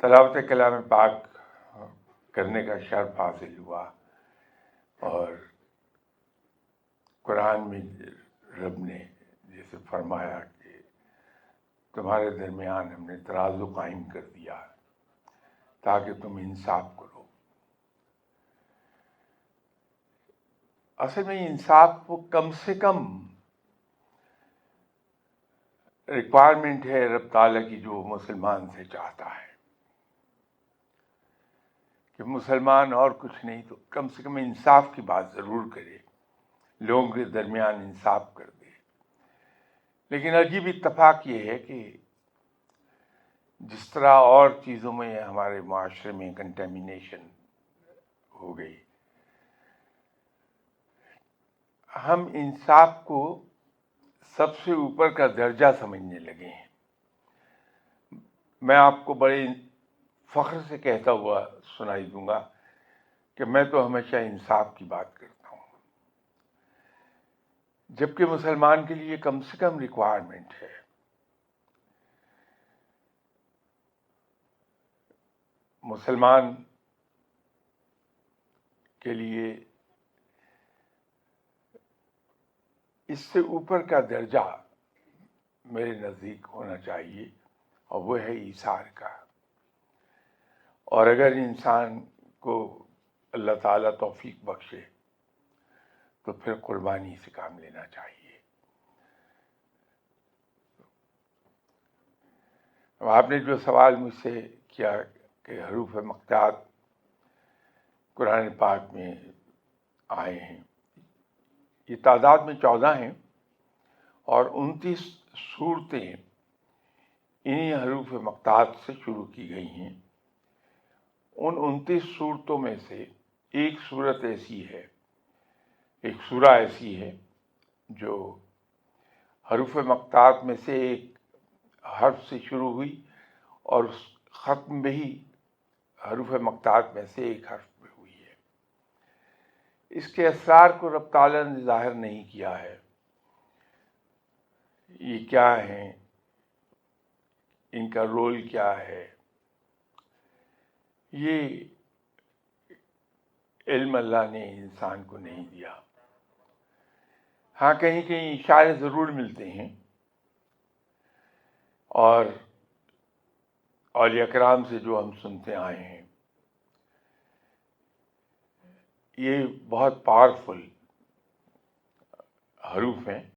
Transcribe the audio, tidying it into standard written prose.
تلاوت کلام پاک کرنے کا شرف حاصل ہوا، اور قرآن میں رب نے جیسے فرمایا کہ تمہارے درمیان ہم نے ترازو قائم کر دیا تاکہ تم انصاف کرو۔ اصل میں انصاف وہ کم سے کم ریکوائرمنٹ ہے رب تعالیٰ کی، جو مسلمان سے چاہتا ہے کہ مسلمان اور کچھ نہیں تو کم سے کم انصاف کی بات ضرور کرے، لوگوں کے درمیان انصاف کر دے۔ لیکن عجیب اتفاق یہ ہے کہ جس طرح اور چیزوں میں ہمارے معاشرے میں کنٹیمینیشن ہو گئی، ہم انصاف کو سب سے اوپر کا درجہ سمجھنے لگے ہیں۔ میں آپ کو بڑے فخر سے کہتا ہوا سنائی دوں گا کہ میں تو ہمیشہ انصاف کی بات کرتا ہوں، جبکہ مسلمان کے لیے کم سے کم ریکوائرمنٹ ہے۔ مسلمان کے لیے اس سے اوپر کا درجہ میرے نزدیک ہونا چاہیے، اور وہ ہے ایثار کا۔ اور اگر انسان کو اللہ تعالیٰ توفیق بخشے تو پھر قربانی سے کام لینا چاہیے۔ اب آپ نے جو سوال مجھ سے کیا کہ حروف مقطعات قرآن پاک میں آئے ہیں، یہ تعداد میں 14 ہیں، اور 29 صورتیں انہی حروف مقطعات سے شروع کی گئی ہیں۔ ان 29 صورتوں میں سے ایک صورت ایسی ہے، ایک سورہ ایسی ہے جو حروف مقطعات میں سے ایک حرف سے شروع ہوئی، اور ختم بھی حروف مقطعات میں سے ایک حرف پہ ہوئی ہے۔ اس کے اسرار کو رب تعالیٰ نے ظاہر نہیں کیا ہے، یہ کیا ہیں، ان کا رول کیا ہے، یہ علم اللہ نے انسان کو نہیں دیا۔ ہاں کہیں کہیں اشارے ضرور ملتے ہیں، اور اولیاء کرام سے جو ہم سنتے آئے ہیں، یہ بہت پاورفل حروف ہیں،